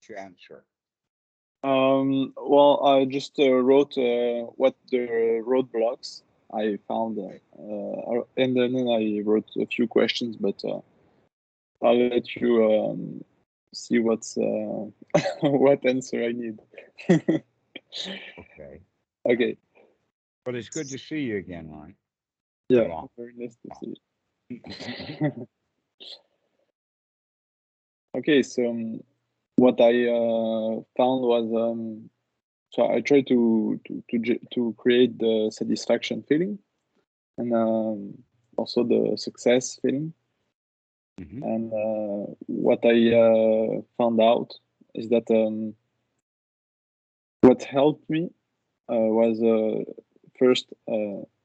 you answer? Well, I just wrote what the roadblocks I found, and then I wrote a few questions, but I'll let you see what's what answer I need. Okay. Okay. Well, it's good to see you again, Ron. Yeah, Laurent. very nice to see you. Okay, so what I found was so I tried to create the satisfaction feeling and also the success feeling. Mhm. And what I found out is that what helped me was first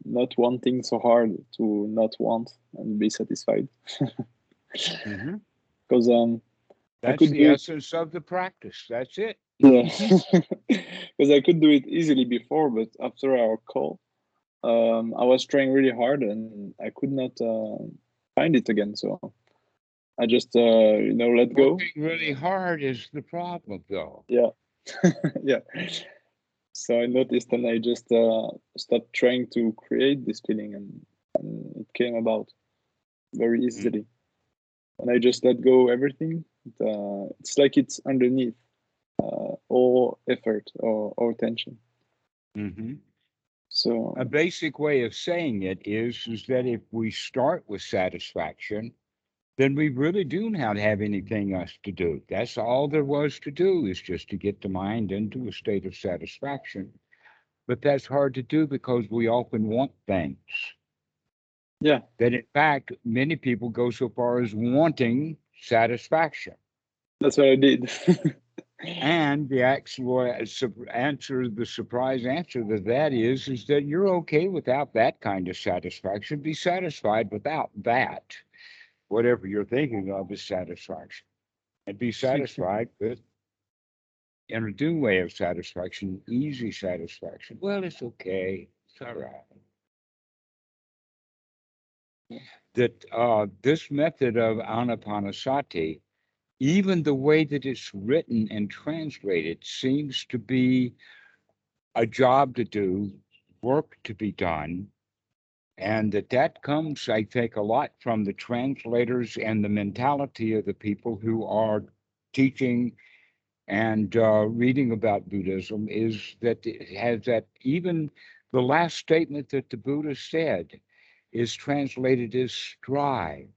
not wanting so hard to not want and be satisfied. Mhm. Because I That's could the do it, essence of the practice. That's it. yeah, because I could do it easily before, but after our call, I was trying really hard and I could not find it again. So I just let go. Working really hard is the problem, though. Yeah, yeah. So I noticed and I just stopped trying to create this feeling, and it came about very Mm. easily. And I just let go everything. It's like it's underneath all effort or tension. Mhm. A So basic way of saying it is that if we start with satisfaction, then we really do not have anything else to do. That's all there was to do, is just to get the mind into a state of satisfaction. But that's hard to do because we often want things. yeah, That in fact, many people go so far as wanting satisfaction. that's what I did. And the actual answer, the surprise answer to that is that you're okay without that kind of satisfaction. Be satisfied without that. Whatever you're thinking of is satisfaction. And be satisfied with in a new way of satisfaction, easy satisfaction. Well, it's okay. It's all right. That this method of anapanasati, even the way that it's written and translated, seems to be a job to do, work to be done, and that comes, I think, a lot from the translators and the mentality of the people who are teaching and reading about Buddhism, is that it has that even the last statement that the Buddha said is translated as strive.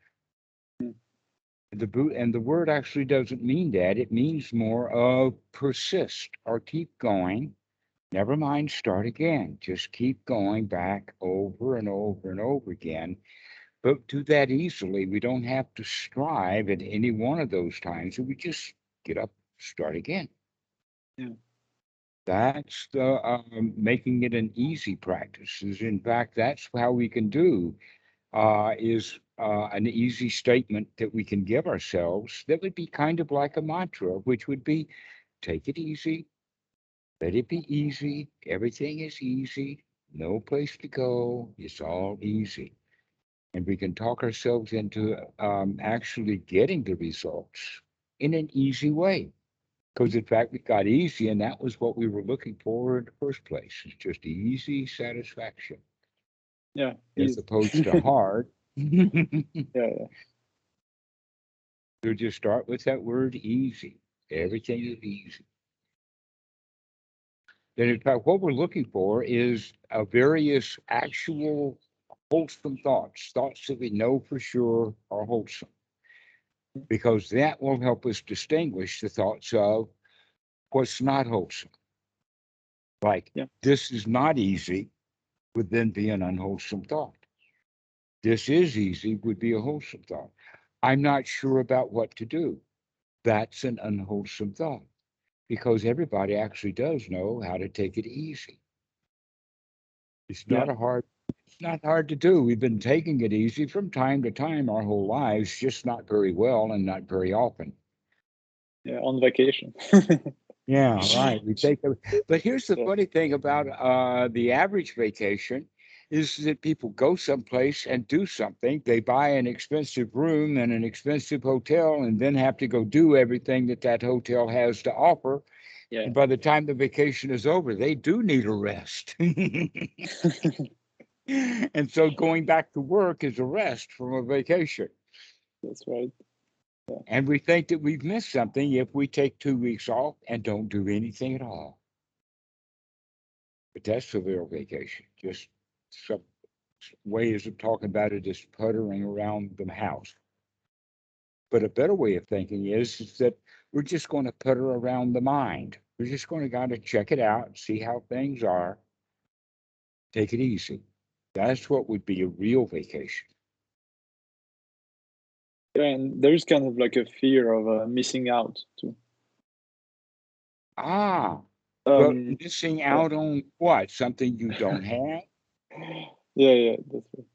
And the word actually doesn't mean that. It means more of persist or keep going. Never mind, start again. Just keep going back over and over and over again. But do that easily. We don't have to strive at any one of those times. We just get up, start again. Yeah, That's the making it an easy practice. Is in fact, that's how we can do is an easy statement that we can give ourselves that would be kind of like a mantra, which would be take it easy, let it be easy, everything is easy, no place to go, it's all easy. And we can talk ourselves into actually getting the results in an easy way. Because in fact, we got easy, and that was what we were looking for in the first place. It's just easy satisfaction yeah, as easy. opposed to hard. Yeah, yeah, So just start with that word easy. Everything is easy. Then, in fact, what we're looking for is various actual wholesome thoughts, thoughts that we know for sure are wholesome, because that will help us distinguish the thoughts of what's not wholesome. Like, yeah, this is not easy would then be an unwholesome thought. This is easy would be a wholesome thought. I'm not sure about what to do. That's an unwholesome thought, because everybody actually does know how to take it easy. It's yeah, not a hard it's not hard to do. We've been taking it easy from time to time our whole lives, just not very well and not very often. yeah. On vacation. Yeah, right. We take it. But here's the Yeah, funny thing about the average vacation is that people go someplace and do something. They buy an expensive room in an expensive hotel and then have to go do everything that that hotel has to offer. Yeah. And by the time the vacation is over, they do need a rest. And so going back to work is a rest from a vacation. That's right. Yeah. And we think that we've missed something if we take 2 weeks off and don't do anything at all. But that's the real vacation. Just some ways of talking about it is puttering around the house. But a better way of thinking is that we're just going to putter around the mind. We're just going to kind of check it out, see how things are, take it easy. That's what would be a real vacation. Yeah, and there's kind of like a fear of missing out too. Ah, but Um, missing yeah, out on what? Something you don't have? yeah, that's right.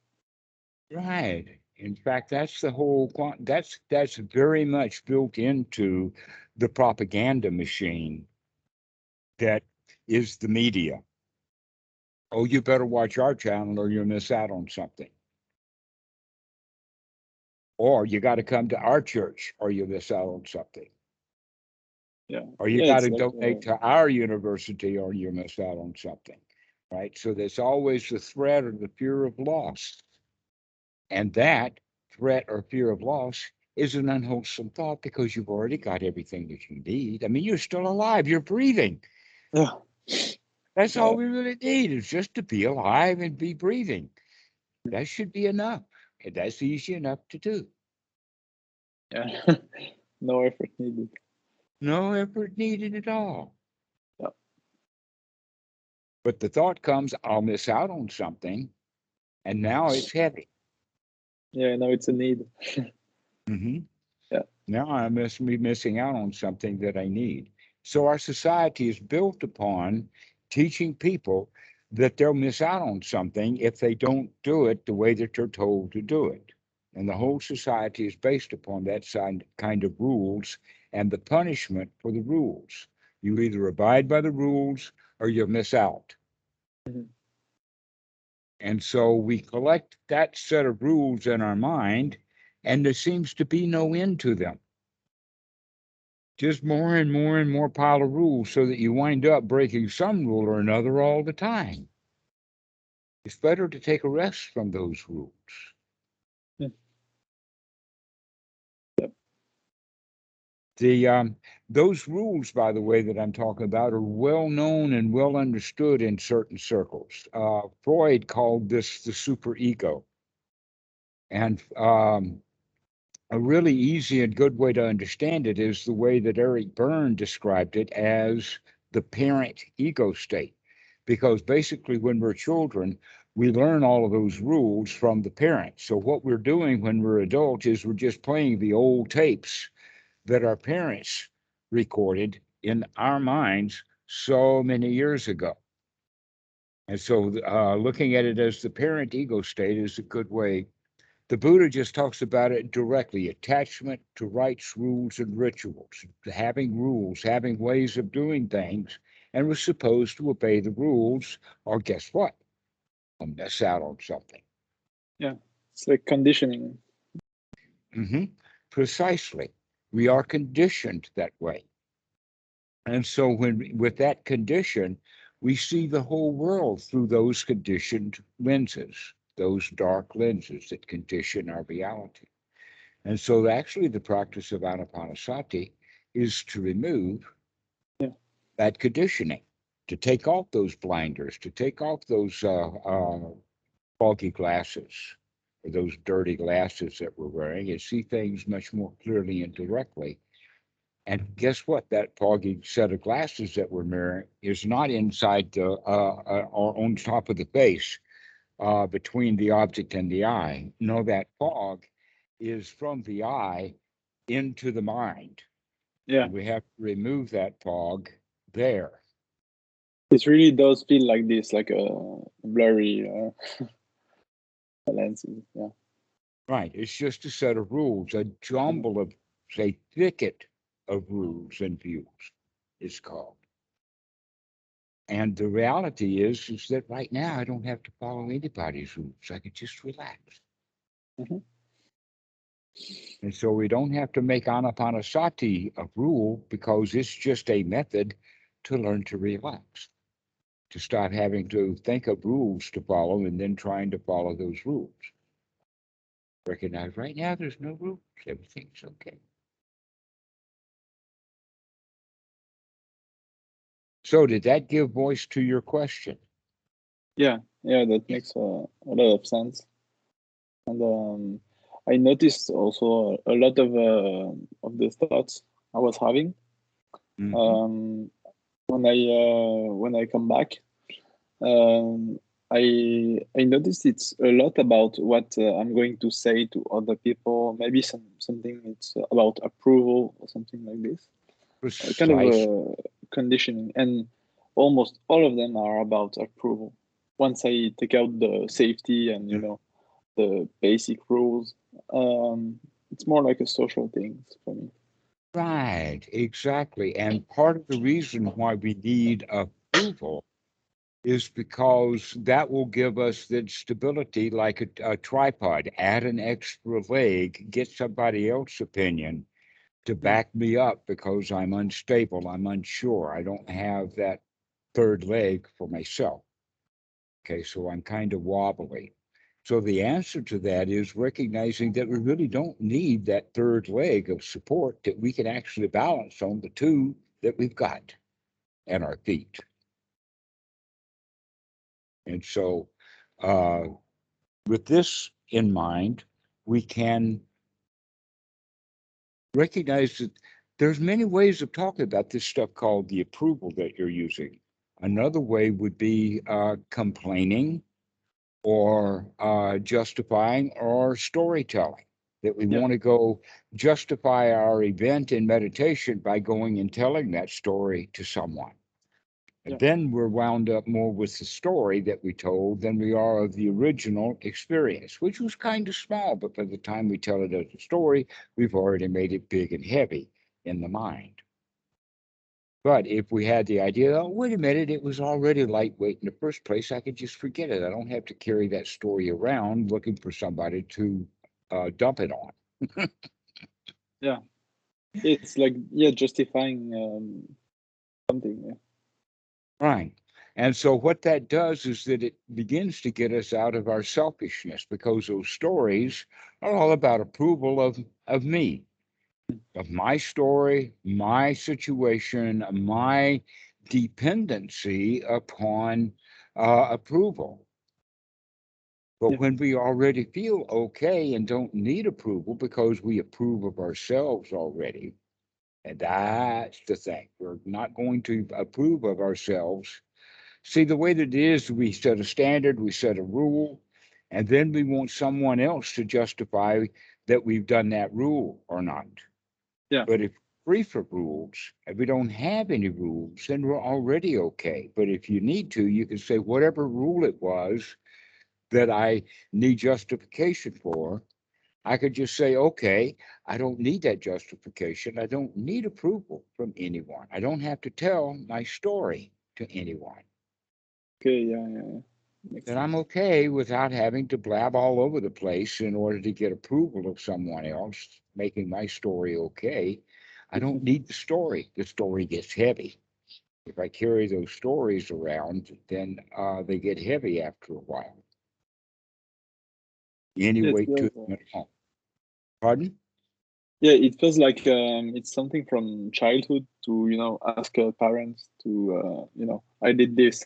Right. In fact, that's the whole, that's very much built into the propaganda machine that is the media. Oh, you better watch our channel or you'll miss out on something. Or you got to come to our church or you'll miss out on something. Yeah, Or you yeah, got it's to like donate to our university or you'll miss out on something. Right. So there's always the threat or the fear of loss. And that threat or fear of loss is an unwholesome thought because you've already got everything that you need. I mean, you're still alive, you're breathing. yeah, That's all yeah, we really need is just to be alive and be breathing. That should be enough. And that's easy enough to do. yeah. No effort needed. No effort needed at all. Yeah, But the thought comes, I'll miss out on something. And now it's heavy. yeah. Now it's a need. Hmm. Yeah, Now I must be missing out on something that I need. So our society is built upon teaching people that they'll miss out on something if they don't do it the way that they're told to do it. And the whole society is based upon that kind of rules and the punishment for the rules. You either abide by the rules or you miss out. mhm. And so we collect that set of rules in our mind, and there seems to be no end to them. Just more and more and more pile of rules so that you wind up breaking some rule or another all the time. It's better to take a rest from those rules. Yeah, The those rules, by the way, that I'm talking about are well known and well understood in certain circles. Freud called this the superego, and a really easy and good way to understand it is the way that Eric Berne described it as the parent ego state. Because basically, when we're children, we learn all of those rules from the parents. So, what we're doing when we're adults is we're just playing the old tapes that our parents recorded in our minds so many years ago. And so, looking at it as the parent ego state is a good way. The Buddha just talks about it directly: attachment to rites, rules, and rituals, having rules, having ways of doing things, and was supposed to obey the rules, or guess what? I'll miss out on something. yeah. It's like conditioning. Hmm. Precisely. We are conditioned that way. And so, when with that condition, we see the whole world through those conditioned lenses, those dark lenses that condition our reality. And so, actually, the practice of anapanasati is to remove Yeah, that conditioning, to take off those blinders, to take off those foggy glasses or those dirty glasses that we're wearing and see things much more clearly and directly. And guess what? That foggy set of glasses that we're wearing is not inside the or on top of the face between the object and the eye. No, that fog is from the eye into the mind. yeah. And we have to remove that fog there. It really does feel like this, like a blurry lenses. Yeah, Right. It's just a set of rules, a mhm. jumble of, say, thicket of rules and views, it's called. And the reality is that right now I don't have to follow anybody's rules. I can just relax. Mhm. And so we don't have to make anapanasati a rule because it's just a method to learn to relax, to stop having to think of rules to follow and then trying to follow those rules. Recognize right now there's no rules. Everything's okay. So did that give voice to your question? Yeah, that makes a lot of sense. And I noticed also a lot of the thoughts I was having Mm-hmm. um, when I come back. Um, I noticed it's a lot about what I'm going to say to other people. Maybe something it's about approval or something like this. Kind of Precise. conditioning, and almost all of them are about approval. Once I take out the safety and the basic rules, it's more like a social thing for me. Right, exactly. And part of the reason why we need approval is because that will give us that stability like a tripod. Add an extra leg, get somebody else's opinion to Mm. back me up because I'm unstable, I'm unsure. I don't have that third leg for myself. Okay, so I'm kind of wobbly. So the answer to that is recognizing that we really don't need that third leg of support, that we can actually balance on the two that we've got at our feet. And so, with this in mind, we can recognize that there's many ways of talking about this stuff called the approval that you're using. Another way would be complaining or justifying or storytelling. That we Yeah, want to go justify our event in meditation by going and telling that story to someone. And yeah, then we're wound up more with the story that we told than we are of the original experience, which was kind of small, but by the time we tell it as a story, we've already made it big and heavy in the mind. But if we had the idea, oh, wait a minute, it was already lightweight in the first place, I could just forget it. I don't have to carry that story around looking for somebody to dump it on. yeah. It's like justifying something. Yeah, Right. And so what that does is that it begins to get us out of our selfishness because those stories are all about approval of me, of my story, my situation, my dependency upon approval. But yeah, when we already feel okay and don't need approval because we approve of ourselves already, and that's the thing, we're not going to approve of ourselves. See, the way that it is, we set a standard, we set a rule, and then we want someone else to justify that we've done that rule or not. yeah. But if free for rules, if we don't have any rules, then we're already okay. But if you need to, you can say whatever rule it was that I need justification for, I could just say, okay, I don't need that justification. I don't need approval from anyone. I don't have to tell my story to anyone. Okay, yeah. Makes That I'm sense. okay without having to blab all over the place in order to get approval of someone else, making my story okay. I don't need the story. The story gets heavy. If I carry those stories around, then they get heavy after a while. Any Yeah, it weight to feels. them at all. Pardon? Yeah, it feels like it's something from childhood to ask parents to I did this.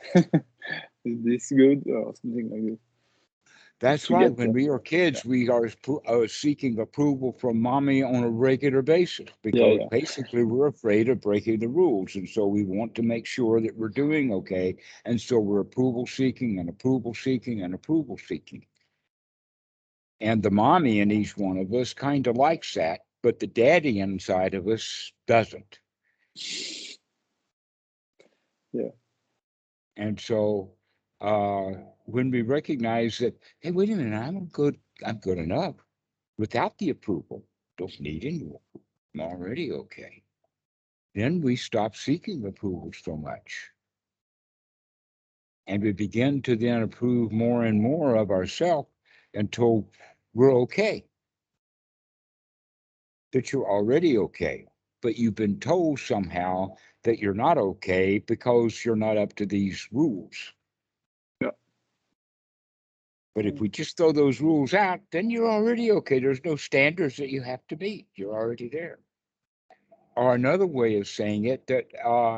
Is this good or something like this That's to right. get When we are yeah, kids, we are seeking approval from mommy on a regular basis yeah, because yeah. basically we're afraid of breaking the rules. And so we want to make sure that we're doing okay. And so we're approval seeking and approval seeking and approval seeking. And the mommy in each one of us kind of likes that, but the daddy inside of us doesn't. Yeah. And so when we recognize that, hey, wait a minute, I'm good enough without the approval. Don't need any more. I'm already okay. Then we stop seeking approval so much. And we begin to then approve more and more of ourselves until we're okay, that you're already okay. But you've been told somehow that you're not okay because you're not up to these rules. Yeah. But if we just throw those rules out, then you're already okay. There's no standards that you have to meet. You're already there. Or another way of saying it, that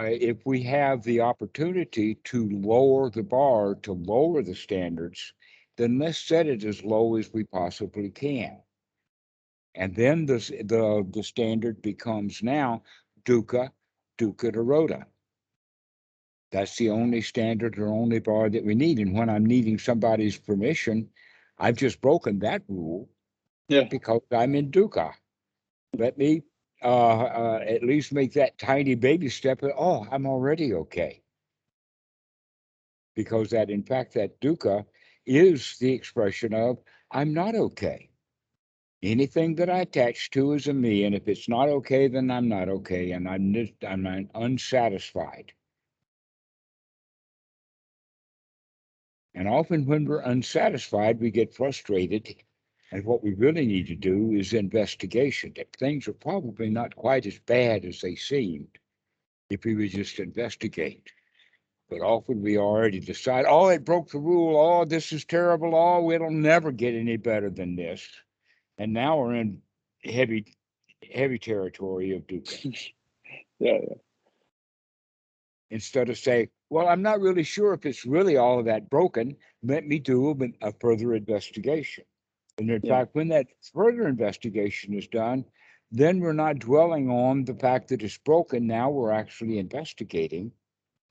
if we have the opportunity to lower the bar, to lower the standards, then let's set it as low as we possibly can. And then the standard becomes now dukkha, dukkha nirodha. That's the only standard or only bar that we need. And when I'm needing somebody's permission, I've just broken that rule because I'm in dukkha. Let me at least make that tiny baby step. Oh, I'm already okay. Because that, in fact, that dukkha is the expression of I'm not okay. Anything that I attach to is a me, and if it's not okay, then I'm not okay, and I'm unsatisfied. And often when we're unsatisfied, we get frustrated. And what we really need to do is investigation, that things are probably not quite as bad as they seemed if we would just investigate. But often we already decide, oh, it broke the rule. Oh, this is terrible. Oh, it'll never get any better than this. And now we're in heavy territory of dukkha. Yeah. Instead of saying, well, I'm not really sure if it's really all of that broken, let me do a further investigation. And in fact, when that further investigation is done, then we're not dwelling on the fact that it's broken. Now we're actually investigating.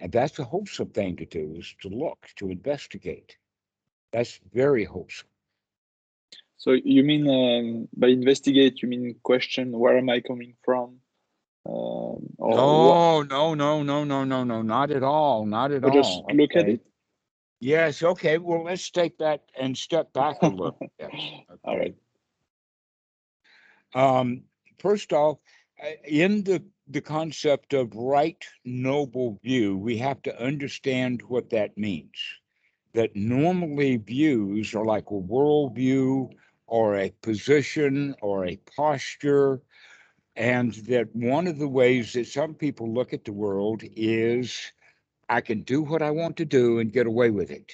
And that's a wholesome thing to do, is to look, to investigate. That's very wholesome. So you mean by investigate, you mean question, where am I coming from? Or No, not at all. Not at or just all. look at Okay. it? Yes, okay. Well, let's take that and step back a little bit. All right. Okay. First off, in the concept of right noble view, we have to understand what that means. That normally views are like a worldview or a position or a posture, and that one of the ways that some people look at the world is I can do what I want to do and get away with it.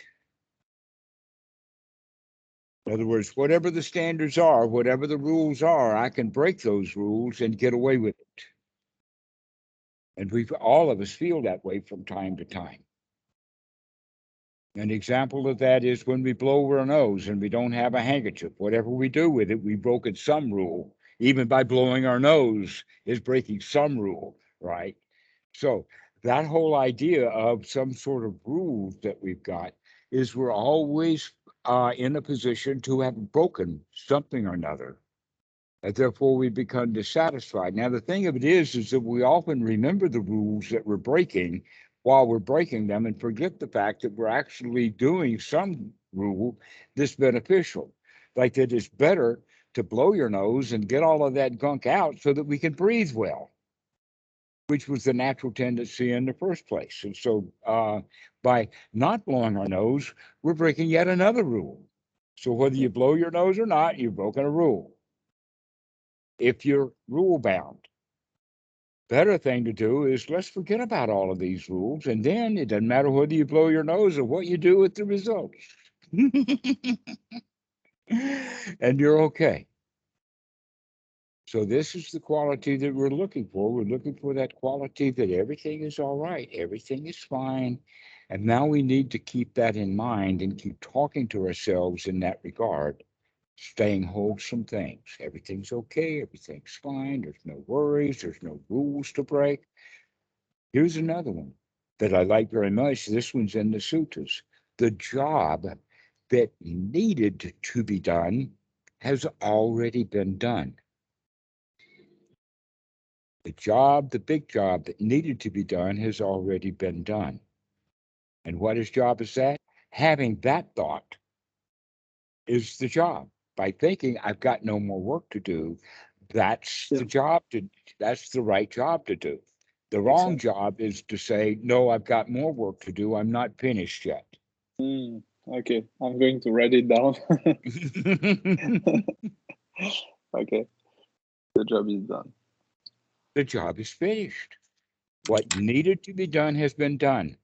In other words, whatever the standards are, whatever the rules are, I can break those rules and get away with it. And we all of us feel that way from time to time. An example of that is when we blow our nose and we don't have a handkerchief. Whatever we do with it, we've broken some rule. Even by blowing our nose is breaking some rule, right? So that whole idea of some sort of rules that we've got is we're always in a position to have broken something or another. And therefore we become dissatisfied. Now, the thing of it is that we often remember the rules that we're breaking while we're breaking them and forget the fact that we're actually doing some rule that's beneficial. Like that it's better to blow your nose and get all of that gunk out so that we can breathe well, which was the natural tendency in the first place. And so by not blowing our nose, we're breaking yet another rule. So whether you blow your nose or not, you've broken a rule. If you're rule bound, better thing to do is let's forget about all of these rules, and then it doesn't matter whether you blow your nose or what you do with the results. And you're okay. So this is the quality that we're looking for. We're looking for that quality that everything is all right, everything is fine. And now we need to keep that in mind and keep talking to ourselves in that regard, staying wholesome things. Everything's okay, everything's fine, there's no worries, there's no rules to break. Here's another one that I like very much. This one's in the sutras. The job that needed to be done has already been done. The job, the big job that needed to be done has already been done. And what his job is that? Having that thought is the job. By thinking I've got no more work to do, that's the job to that's the right job to do. The wrong job is to say, no, I've got more work to do. I'm not finished yet. Okay, I'm going to write it down. Okay, the job is done. The job is finished. What needed to be done has been done.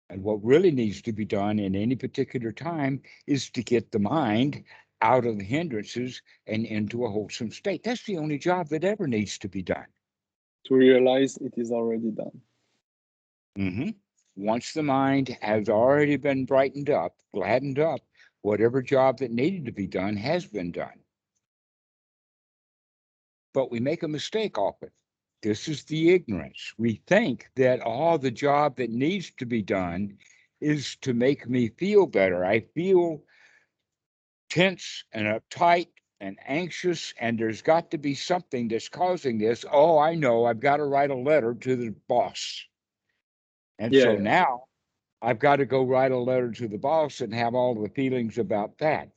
And what really needs to be done in any particular time is to get the mind out of the hindrances and into a wholesome state. That's the only job that ever needs to be done. To realize it is already done. hmm Once the mind has already been brightened up, gladdened up, whatever job that needed to be done has been done. But we make a mistake often. This is the ignorance. We think that all the job that needs to be done is to make me feel better. I feel tense and uptight and anxious, and there's got to be something that's causing this. Oh, I know, I've got to write a letter to the boss. And so Yeah, now I've got to go write a letter to the boss and have all the feelings about that.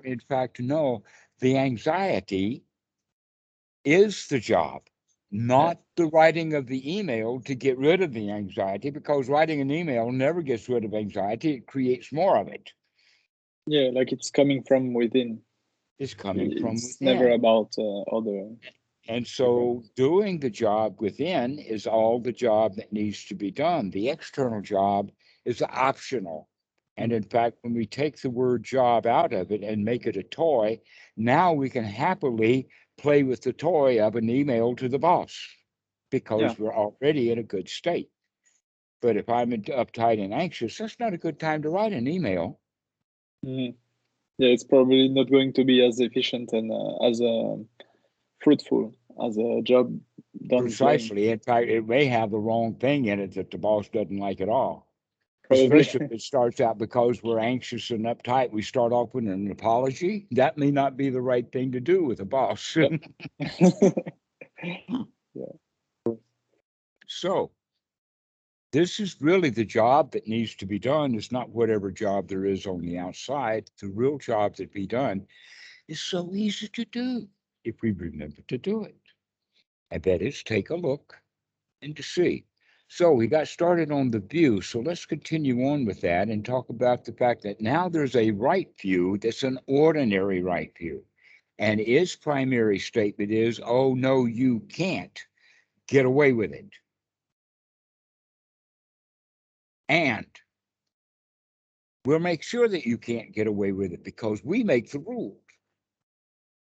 In fact, no, the anxiety is the job, yeah, not the writing of the email to get rid of the anxiety, because writing an email never gets rid of anxiety, it creates more of it. yeah. Like it's coming from within. It's coming from It's never within. about other And people. so doing the job within is all the job that needs to be done. The external job is optional. And Mm. in fact, when we take the word job out of it and make it a toy, now we can happily play with the toy of an email to the boss Yeah. because we're already in a good state. But if I'm uptight and anxious, that's not a good time to write an email. Mhm. Yeah, it's probably not going to be as efficient and as fruitful as a job done plain. Precisely. In fact, it may have the wrong thing in it that the boss doesn't like at all. Probably. Especially if it starts out because we're anxious and uptight. We start off with an apology. That may not be the right thing to do with a boss. Yep. Yeah. So, this is really the job that needs to be done. It's not whatever job there is on the outside. The real job that be done is so easy to do if we remember to do it. And that is take a look and to see. So we got started on the view. So let's continue on with that and talk about the fact that now there's a right view that's an ordinary right view. And its primary statement is, oh, no, you can't get away with it. And we'll make sure that you can't get away with it because we make the rules.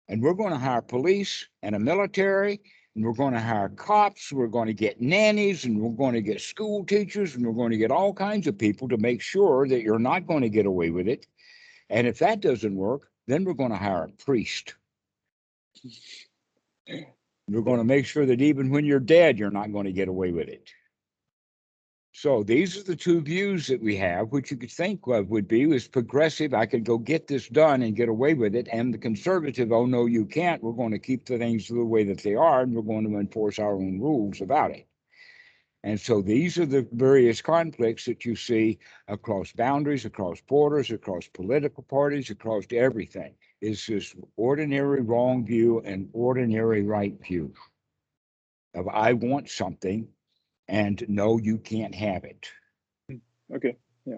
And we're going to hire police and a military, and we're going to hire cops, we're going to get nannies, and we're going to get school teachers, and we're going to get all kinds of people to make sure that you're not going to get away with it. And if that doesn't work, then we're going to hire a priest. We're going to make sure that even when you're dead, you're not going to get away with it. So these are the two views that we have, which you could think of would be was progressive. I could go get this done and get away with it. And the conservative, oh, no, you can't. We're going to keep the things the way that they are, and we're going to enforce our own rules about it. And so these are the various conflicts that you see across boundaries, across borders, across political parties, across everything. It's this ordinary wrong view and ordinary right view of I want something and no, you can't have it. Okay. Yeah.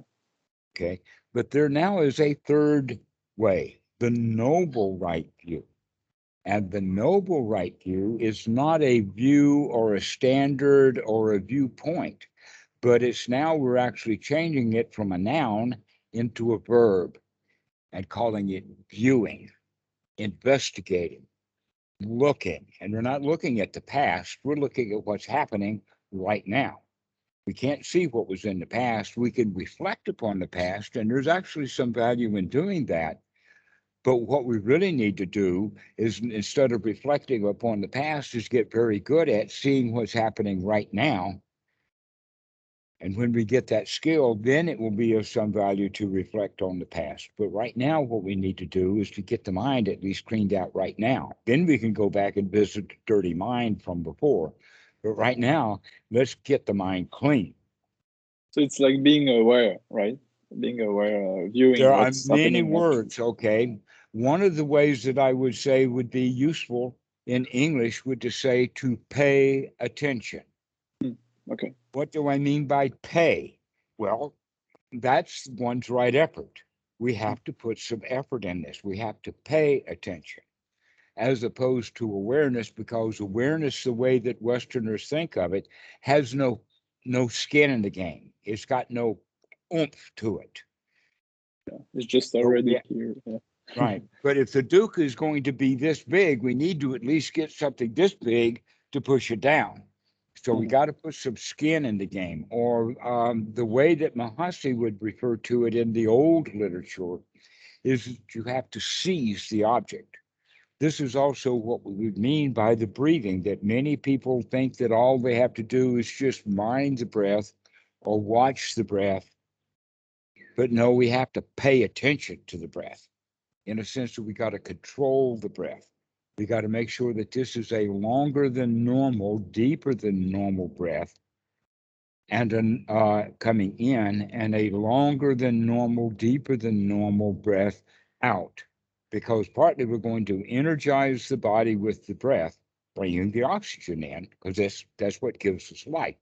Okay. But there now is a third way, the noble right view. And the noble right view is not a view or a standard or a viewpoint, but it's now we're actually changing it from a noun into a verb and calling it viewing, investigating, looking. And we're not looking at the past, we're looking at what's happening right now. We can't see what was in the past. We can reflect upon the past, and there's actually some value in doing that. But what we really need to do is instead of reflecting upon the past, is get very good at seeing what's happening right now. And when we get that skill, then it will be of some value to reflect on the past. But right now, what we need to do is to get the mind at least cleaned out right now. Then we can go back and visit the dirty mind from before. But right now, let's get the mind clean. So it's like being aware, right? Being aware, viewing There are what's many happening. words, okay? One of the ways that I would say would be useful in English would to say to pay attention. Okay. What do I mean by pay? Well, that's one's right effort. We have to put some effort in this. We have to pay attention as opposed to awareness, because awareness, the way that Westerners think of it, has no skin in the game. It's got no oomph to it. It's just So, already yeah, here. Yeah. right. But if the Duke is going to be this big, we need to at least get something this big to push it down. So we got to put some skin in the game, or the way that Mahasi would refer to it in the old literature is that you have to seize the object. This is also what we would mean by the breathing, that many people think that all they have to do is just mind the breath or watch the breath. But no, we have to pay attention to the breath in a sense that we got to control the breath. We got to make sure that this is a longer than normal, deeper than normal breath, and coming in, and a longer than normal, deeper than normal breath out. Because partly we're going to energize the body with the breath, bringing the oxygen in, because that's what gives us life.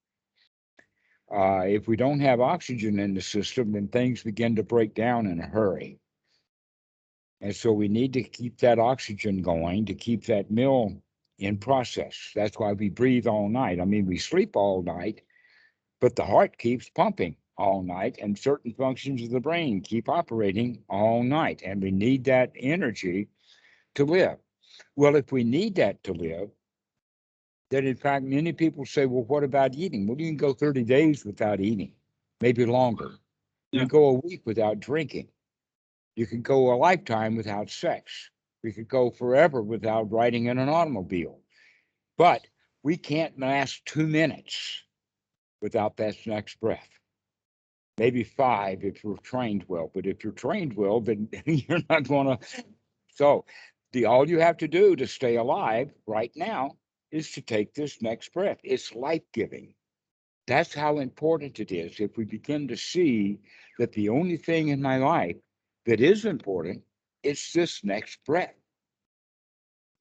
If we don't have oxygen in the system, then things begin to break down in a hurry. And so we need to keep that oxygen going to keep that mill in process. That's why we breathe all night. I mean, we sleep all night, but the heart keeps pumping all night, and certain functions of the brain keep operating all night. And we need that energy to live. Well, if we need that to live, then in fact, many people say, well, what about eating? Well, you can go 30 days without eating, maybe longer. You Yeah. can go a week without drinking. You could go a lifetime without sex. We could go forever without riding in an automobile. But we can't last 2 minutes without that next breath. Maybe 5 if you're trained well. But if you're trained well, then you're not going to. So all you have to do to stay alive right now is to take this next breath. It's life-giving. That's how important it is. If we begin to see that the only thing in my life that is important, it's this next breath,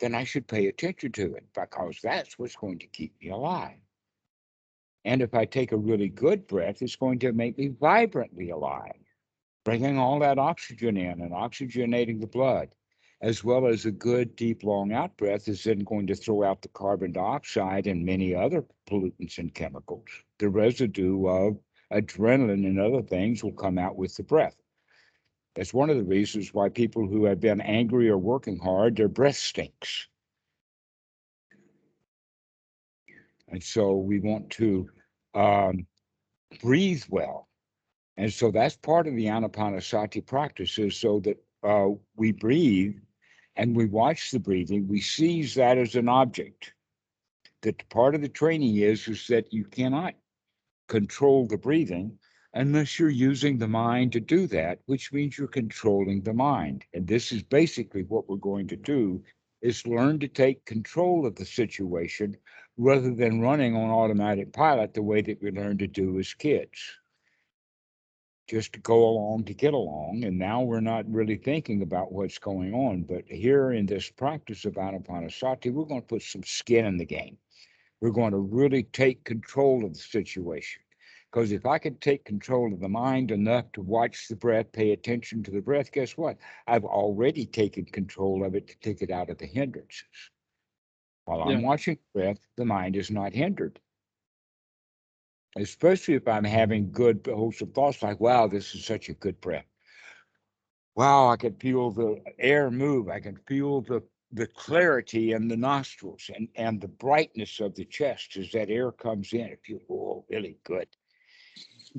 then I should pay attention to it, because that's what's going to keep me alive. And if I take a really good breath, it's going to make me vibrantly alive, bringing all that oxygen in and oxygenating the blood, as well as a good, deep, long out breath is then going to throw out the carbon dioxide and many other pollutants and chemicals. The residue of adrenaline and other things will come out with the breath. That's one of the reasons why people who have been angry or working hard, their breath stinks. And so we want to um, breathe well. And so that's part of the Anapanasati practice, is so that we breathe and we watch the breathing. We seize that as an object. That part of the training is that you cannot control the breathing unless you're using the mind to do that, which means you're controlling the mind. And this is basically what we're going to do, is learn to take control of the situation rather than running on automatic pilot the way that we learned to do as kids. Just to go along to get along. And now we're not really thinking about what's going on. But here in this practice of Anapanasati, we're going to put some skin in the game. We're going to really take control of the situation. Because if I can take control of the mind enough to watch the breath, pay attention to the breath, guess what? I've already taken control of it to take it out of the hindrances. While I'm watching the breath, the mind is not hindered. Especially if I'm having good, wholesome thoughts like, wow, this is such a good breath. Wow, I can feel the air move. I can feel the clarity in the nostrils and the brightness of the chest as that air comes in. It feels, oh, really good.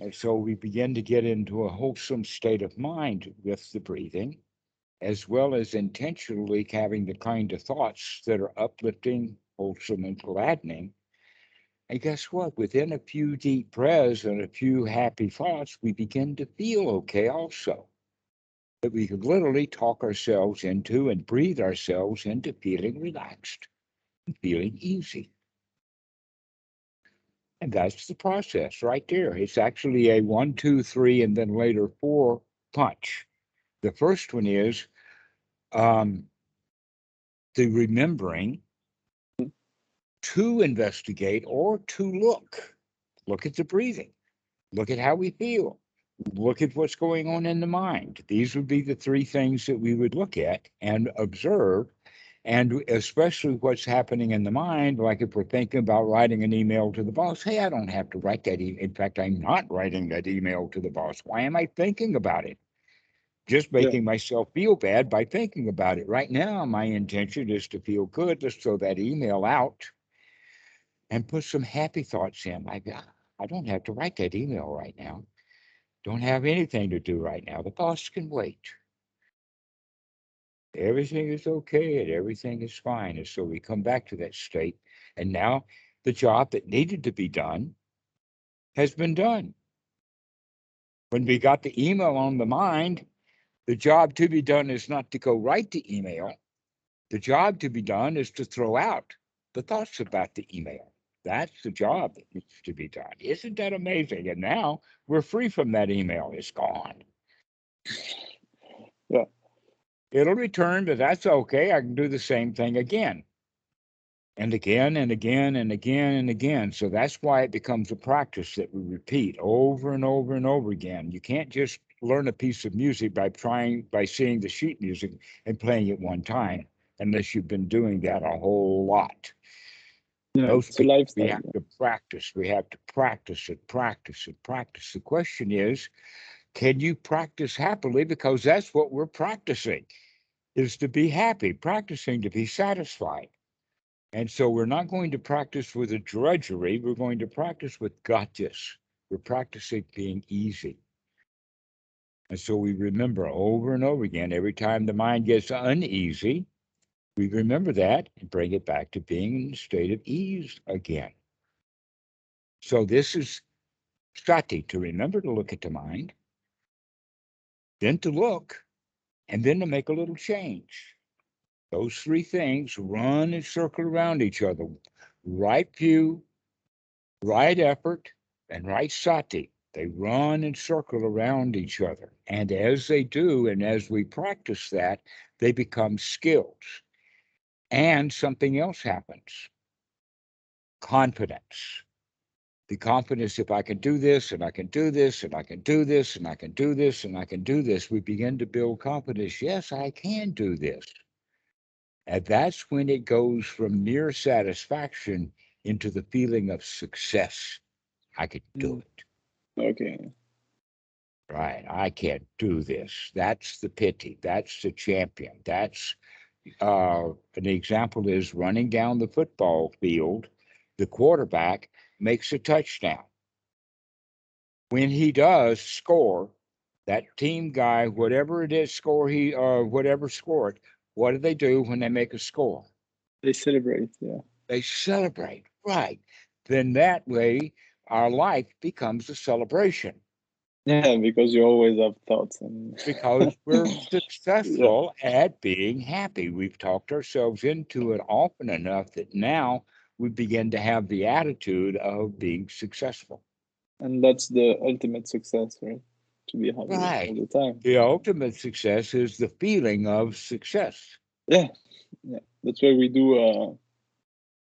And so we begin to get into a wholesome state of mind with the breathing, as well as intentionally having the kind of thoughts that are uplifting, wholesome, and gladdening. And guess what? Within a few deep breaths and a few happy thoughts, we begin to feel okay also. That we can literally talk ourselves into and breathe ourselves into feeling relaxed and feeling easy. And that's the process right there. It's actually a 1, 2, 3, and then later 4 punch. The first one is the remembering to investigate or to look. Look at the breathing. Look at how we feel. look at what's going on in the mind. These would be the three things that we would look at and observe, and especially what's happening in the mind. Like if we're thinking about writing an email to the boss, hey, I don't have to write that. In fact, I'm not writing that email to the boss. Why am I thinking about it? Just Yeah. making myself feel bad by thinking about it. Right now, my intention is to feel good. Let's throw that email out and put some happy thoughts in. Like, I don't have to write that email right now. Don't have anything to do right now. The boss can wait. Everything is okay and everything is fine. And so we come back to that state. And now the job that needed to be done has been done. When we got the email on the mind, the job to be done is not to go write the email. The job to be done is to throw out the thoughts about the email. That's the job that needs to be done. Isn't that amazing? And now we're free from that email. It's gone. Yeah. It'll return, but that's okay. I can do the same thing again and again and again and again and again. So that's why it becomes a practice that we repeat over and over and over again. You can't just learn a piece of music by seeing the sheet music and playing it one time, unless you've been doing that a whole lot. Yeah, Those it's a people, we lifestyle. have to practice. We have to practice and practice and practice. The question is, can you practice happily? Because that's what we're practicing, is to be happy, practicing to be satisfied. And so we're not going to practice with a drudgery. We're going to practice with got this. We're practicing being easy. And so we remember over and over again, every time the mind gets uneasy, we remember that and bring it back to being in a state of ease again. So this is sati, to remember to look at the mind, then to look, and then to make a little change. Those three things run and circle around each other. Right view, right effort, and right sati. They run and circle around each other. And as they do, and as we practice that, they become skills. And something else happens: confidence. The confidence, if I can do this, and I can do this, and I can do this, and I can do this, and I can do this, we begin to build confidence. Yes, I can do this. And that's when it goes from mere satisfaction into the feeling of success. I could do it. Okay. Right. I can't do this. That's the pity. That's the champion. That's an example is running down the football field. The quarterback makes a touchdown. When he does score, that team guy, whatever it is, whatever scored, what do they do when they make a score? They celebrate, yeah. They celebrate. Right. Then that way, our life becomes a celebration. Yeah, because you always have thoughts and Because we're yeah. successful at being happy. We've talked ourselves into it often enough that now we begin to have the attitude of being successful. And that's the ultimate success, right? To be happy all Right. the time. The ultimate success is the feeling of success. Yeah, yeah. That's why we do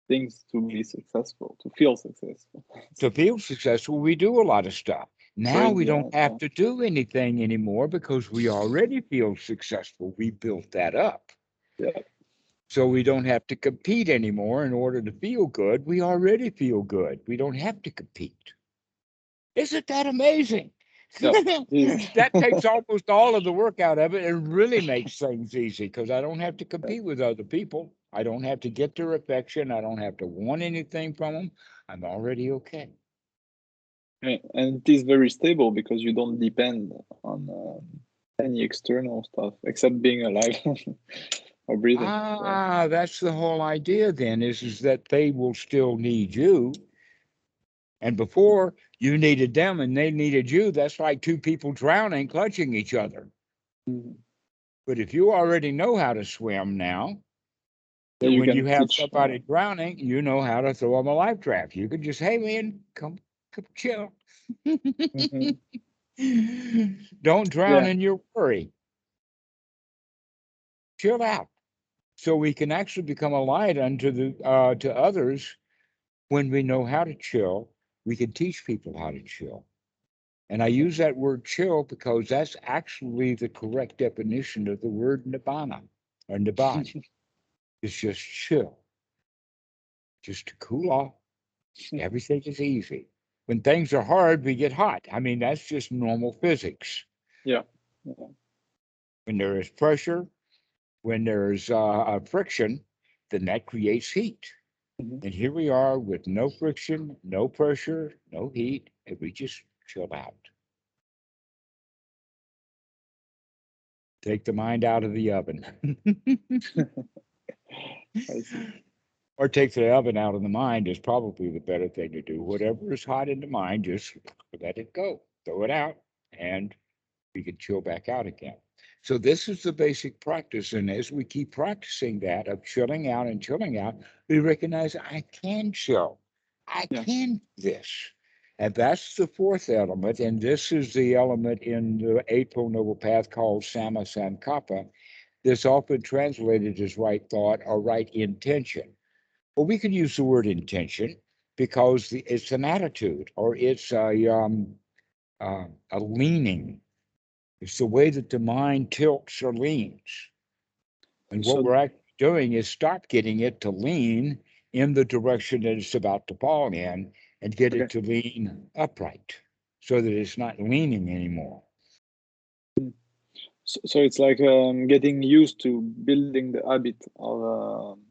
things to be successful, to feel successful. To feel successful, we do a lot of stuff. Now Praise we don't God, have yeah. to do anything anymore because we already feel successful. We built that up. Yeah. So we don't have to compete anymore in order to feel good. We already feel good. We don't have to compete. Isn't that amazing? Yeah. Yes. That takes almost all of the work out of it and really makes things easy because I don't have to compete with other people. I don't have to get their affection. I don't have to want anything from them. I'm already okay. And it is very stable because you don't depend on any external stuff except being alive or breathing. So, That's the whole idea then is that they will still need you. And before you needed them and they needed you, that's like two people drowning, clutching each other. mhm. But if you already know how to swim now, Yeah, that you when you can have teach. somebody drowning, you know how to throw them a life raft. You could just, hey man, come chill. Mhm. Don't drown Yeah. in your worry. Chill out. So we can actually become a light unto the to others when we know how to chill. We can teach people how to chill. And I use that word chill because that's actually the correct definition of the word nibbana or nibbana. It's just chill, just to cool off. Everything is easy. When things are hard, we get hot. I mean, that's just normal physics. Yeah. When there is pressure, when there's friction, then that creates heat. Mhm. And here we are with no friction, no pressure, no heat, and we just chill out. Take the mind out of the oven. I see. Or take the oven out of the mind is probably the better thing to do. Whatever is hot in the mind, just let it go, throw it out, and we can chill back out again. So this is the basic practice. And as we keep practicing that of chilling out and chilling out, we recognize I can chill. I Yeah. can do this. And that's the fourth element. And this is the element in the Eightfold Noble Path called samma sankappa. That's often translated as right thought or right intention. Well, we can use the word intention because it's an attitude or it's a leaning. It's the way that the mind tilts or leans. And what So we're actually doing is stop getting it to lean in the direction that it's about to fall in and get okay. it to lean upright so that it's not leaning anymore. So it's like getting used to building the habit of these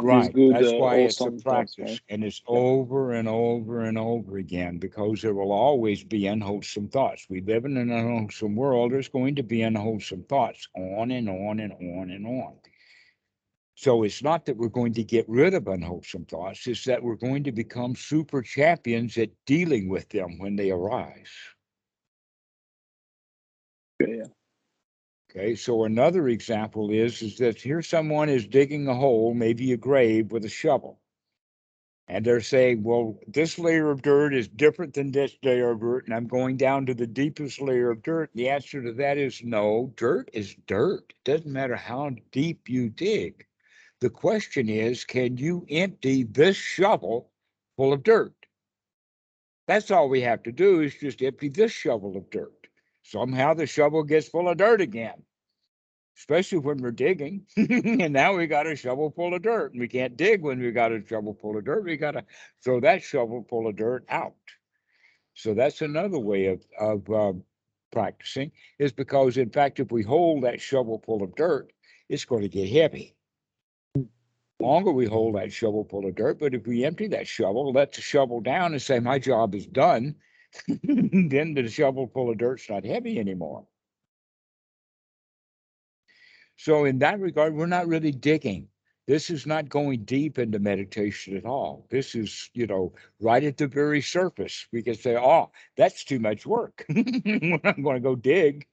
Right. good, That's why it's a awesome thoughts, right? practice. And it's Yeah. over and over and over again because there will always be unwholesome thoughts. We live in an unwholesome world. There's going to be unwholesome thoughts on and on and on and on. So it's not that we're going to get rid of unwholesome thoughts, it's that we're going to become super champions at dealing with them when they arise. Okay, yeah. Okay, so another example is that here someone is digging a hole, maybe a grave, with a shovel. And they're saying, well, this layer of dirt is different than this layer of dirt, and I'm going down to the deepest layer of dirt. The answer to that is no, dirt is dirt. It doesn't matter how deep you dig. The question is, can you empty this shovel full of dirt? That's all we have to do is just empty this shovel of dirt. Somehow the shovel gets full of dirt again, especially when we're digging. And now we got a shovel full of dirt. And we can't dig when we got a shovel full of dirt. We got to throw that shovel full of dirt out. So that's another way of practicing, is because, in fact, if we hold that shovel full of dirt, it's going to get heavy. Longer we hold that shovel full of dirt, but if we empty that shovel, let the shovel down and say, my job is done, then the shovel full of dirt's not heavy anymore. So in that regard, we're not really digging. This is not going deep into meditation at all. This is, right at the very surface. We can say, oh, that's too much work. We're not going to go dig.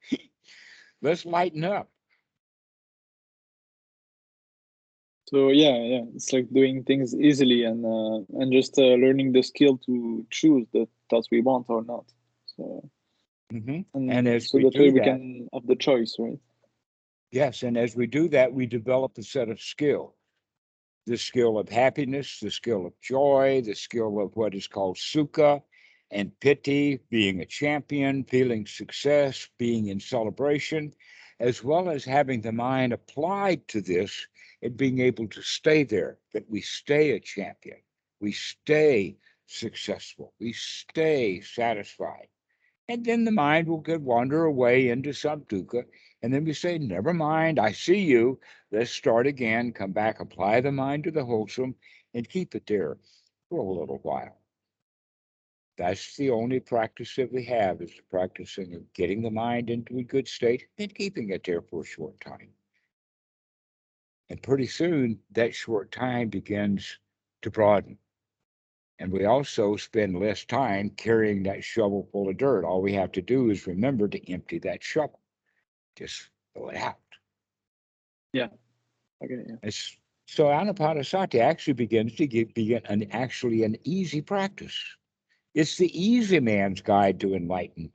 Let's lighten up. So yeah, it's like doing things easily and just learning the skill to choose the thoughts we want or not. So And and as so we that way do we that, can have the choice, right? yes, and as we do that, we develop a set of skill. The skill of happiness, the skill of joy, the skill of what is called sukha and piti, being a champion, feeling success, being in celebration, as well as having the mind applied to this and being able to stay there, that we stay a champion, we stay successful, we stay satisfied. And then the mind will get wander away into some dukkha. And then we say, never mind, I see you. Let's start again, come back, apply the mind to the wholesome, and keep it there for a little while. That's the only practice that we have, is the practicing of getting the mind into a good state and keeping it there for a short time. And pretty soon, that short time begins to broaden. And we also spend less time carrying that shovel full of dirt. All we have to do is remember to empty that shovel. Just throw it out. Yeah. Okay. Yeah. It's, so Anapanasati actually begins to begin an easy practice. It's the easy man's guide to enlightenment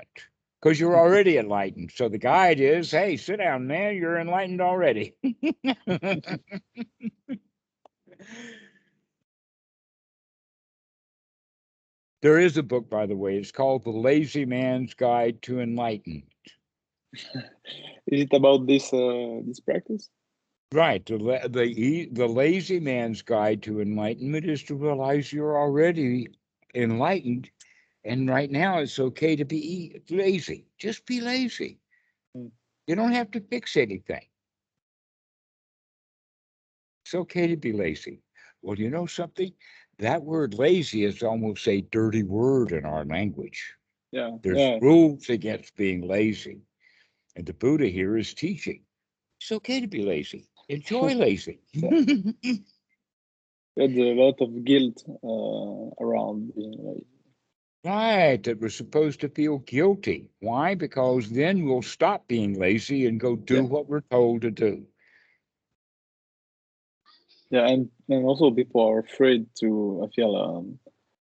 because you're already enlightened. So the guide is, hey, sit down, man. You're enlightened already. There is a book, by the way. It's called The Lazy Man's Guide to Enlightenment. Is it about this practice? Right. The lazy man's guide to enlightenment is to realize you're already enlightened. And right now, it's okay to be lazy. Just be lazy. Mm. You don't have to fix anything. It's okay to be lazy. Well, you know something? That word lazy is almost a dirty word in our language. Yeah, There's yeah. rules against being lazy. And the Buddha here is teaching. It's okay to be lazy. Enjoy lazy. Yeah. There's a lot of guilt around being lazy. Right, that we're supposed to feel guilty. Why? Because then we'll stop being lazy and go do Yeah, what we're told to do. yeah, and also people are afraid to feel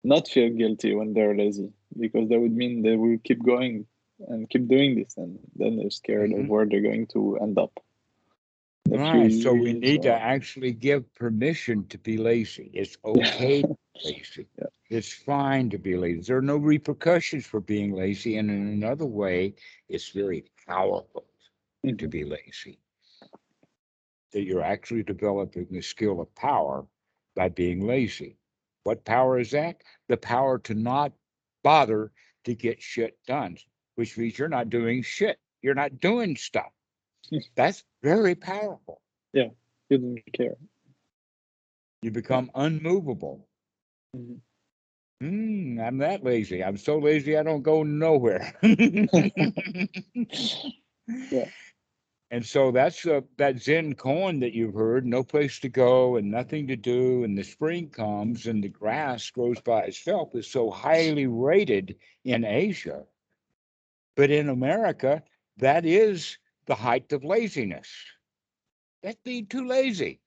not feel guilty when they're lazy because that would mean they will keep going and keep doing this, and then they're scared of Mhm. where they're going to end up in a few Right, so we years need to or actually give permission to be lazy. It's yeah, okay to be lazy. yeah. It's fine to be lazy. There are no repercussions for being lazy. And in another way, it's very powerful to Mhm. be lazy. That you're actually developing the skill of power by being lazy. What power is that? The power to not bother to get shit done, which means you're not doing shit. You're not doing stuff. That's very powerful. Yeah, you don't care. You Yeah. become unmovable. Mhm. I'm that lazy. I'm so lazy I don't go nowhere. Yeah, And so that's that Zen koan that you've heard, no place to go and nothing to do, and the spring comes and the grass grows by itself, is so highly rated in Asia. But in America, that is the height of laziness. That's being too lazy.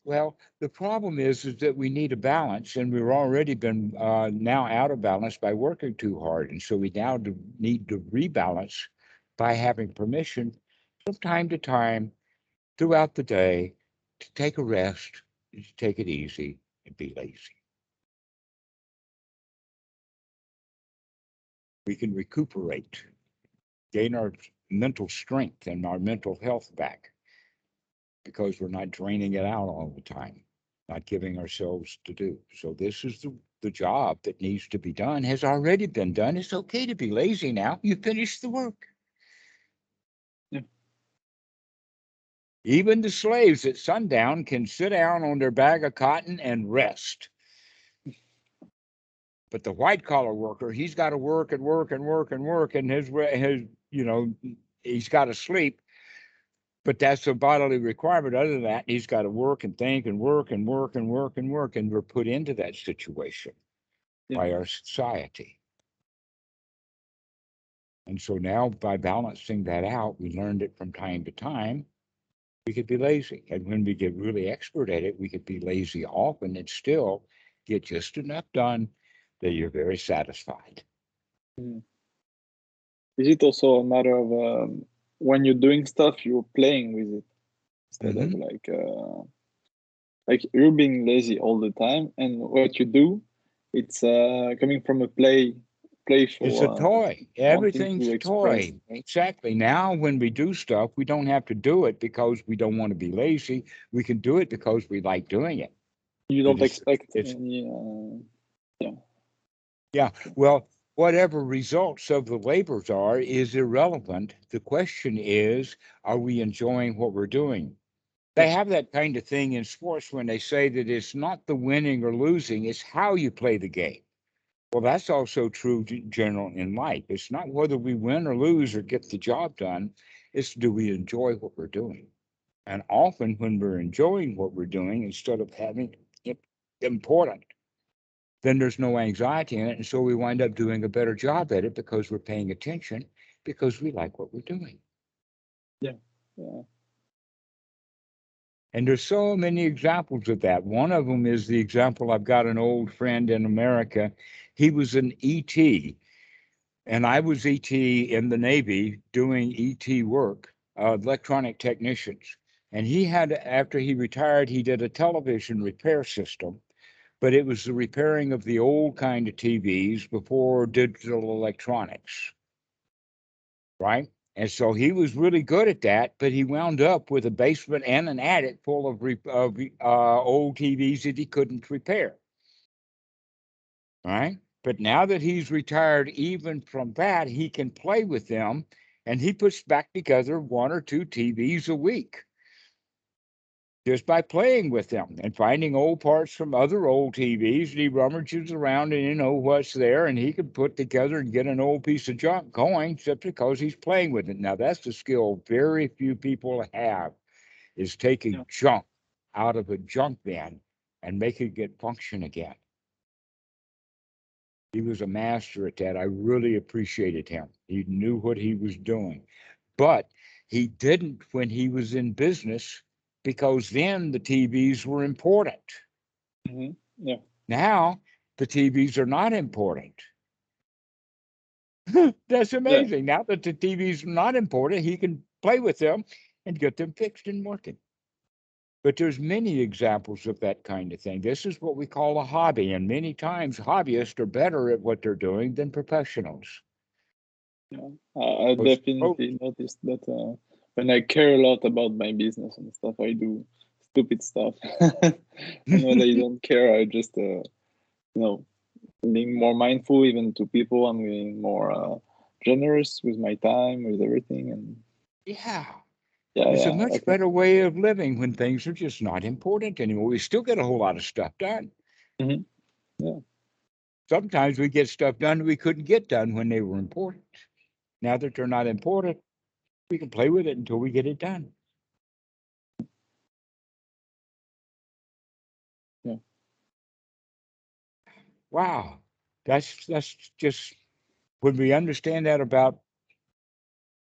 Well, the problem is that we need a balance, and we've already been now out of balance by working too hard. And so we now need to rebalance by having permission from time to time throughout the day to take a rest, to take it easy, and be lazy. We can recuperate, gain our mental strength and our mental health back because we're not draining it out all the time, not giving ourselves to do. So this is the job that needs to be done, has already been done. It's okay to be lazy now. You finished the work. yeah, Even the slaves at sundown can sit down on their bag of cotton and rest. But the white collar worker, he's got to work and work and work and work, and his he's got to sleep. But that's a bodily requirement. Other than that, he's got to work and think and work and work and work and work, and we're put into that situation yeah. by our society. And so now, by balancing that out, we learned it from time to time. We could be lazy, and when we get really expert at it, we could be lazy often and still get just enough done that you're very satisfied. Mhm. Is it also a matter of when you're doing stuff, you're playing with it instead of Hmm. like you're being lazy all the time, and what you do, it's coming from a It's a playful, toy. wanting Everything's to a express. toy. Exactly. Now, when we do stuff, we don't have to do it because we don't want to be lazy. We can do it because we like doing it. You That don't expect it's any. Yeah. yeah. Well, whatever results of the labors are is irrelevant. The question is, are we enjoying what we're doing? Yeah. They have that kind of thing in sports when they say that it's not the winning or losing, it's how you play the game. Well, that's also true general in life. It's not whether we win or lose or get the job done. It's do we enjoy what we're doing? And often when we're enjoying what we're doing, instead of having it important, then there's no anxiety in it. And so we wind up doing a better job at it because we're paying attention because we like what we're doing. Yeah. Yeah. And there's so many examples of that. One of them is the example I've got an old friend in America. He was an ET, and I was ET in the Navy doing ET work, electronic technicians. And he had, after he retired, he did a television repair system but it was the repairing of the old kind of TVs before digital electronics, right? And so he was really good at that, but he wound up with a basement and an attic full of old TVs that he couldn't repair, right? But now that he's retired, even from that, he can play with them, and he puts back together 1 or 2 TVs a week just by playing with them and finding old parts from other old TVs. And he rummages around and you know what's there, and he can put together and get an old piece of junk going just because he's playing with it. Now, that's the skill very few people have, is taking junk out of a junk bin and making it function again. He was a master at that. I really appreciated him. He knew what he was doing. But he didn't when he was in business, because then the TVs were important. Mm-hmm. Yeah. Now the TVs are not important. That's amazing. Now that the TVs are not important, he can play with them and get them fixed and working. But there's many examples of that kind of thing. This is what we call a hobby, and many times hobbyists are better at what they're doing than professionals. Yeah, I definitely noticed that when I care a lot about my business and stuff, I do stupid stuff. And when I don't care, I just, being more mindful even to people and being more generous with my time, with everything. And yeah. yeah, It's a yeah, much better way of living when things are just not important anymore. We still get a whole lot of stuff done. Mm-hmm. Yeah. Sometimes we get stuff done we couldn't get done when they were important. Now that they're not important, we can play with it until we get it done. Yeah. Wow. That's just when we understand that about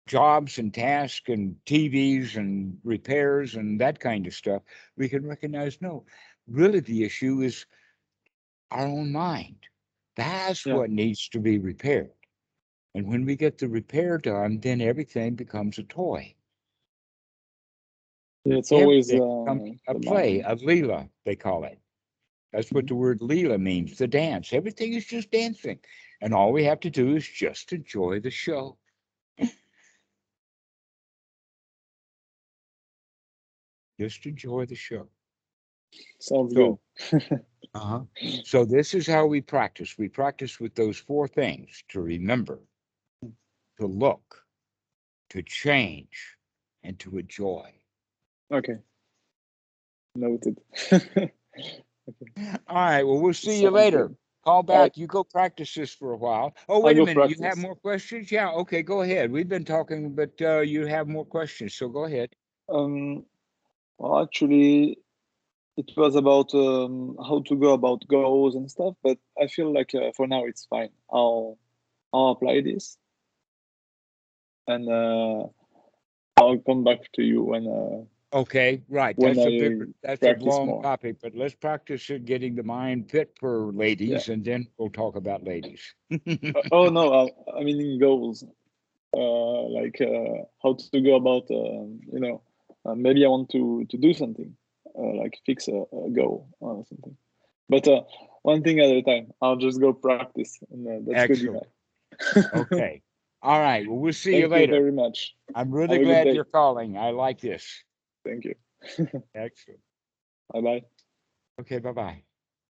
jobs and tasks and TVs and repairs and that kind of stuff, we can recognize no, really the issue is our own mind. That's what needs to be repaired. And when we get the repair done, then everything becomes a toy. It's always Everything becomes a the play, mind. a lila, they call it. That's what the word lila means, the dance. Everything is just dancing. And all we have to do is just enjoy the show. Just enjoy the show. Sounds So, good. so this is how we practice. We practice with those 4 things: to remember, to look, to change, and to enjoy. Okay. Noted. All right. Well, we'll see you Sounds later. good. Call back. Right. You go practice this for a while. Oh, I'll wait a go minute. You have practice. more questions? Yeah. Okay. Go ahead. We've been talking, but you have more questions. So go ahead. Well, actually, it was about how to go about goals and stuff, but I feel like for now it's fine. I'll apply this, and I'll come back to you Okay. Right. when That's a practice long more. topic, but let's practice it getting the mind fit for Yeah. ladies, and then we'll talk about ladies. Oh no, I mean in goals, like how to go about, maybe I want to do something, like fix a goal or something. But one thing at a time. I'll just go practice, and that's good Excellent. enough. Okay. All right. Well, we'll see you Thank you later. very much. I'm Have really a good glad day. you're calling. I like this. Thank you. Excellent. Bye bye. Okay. Bye-bye.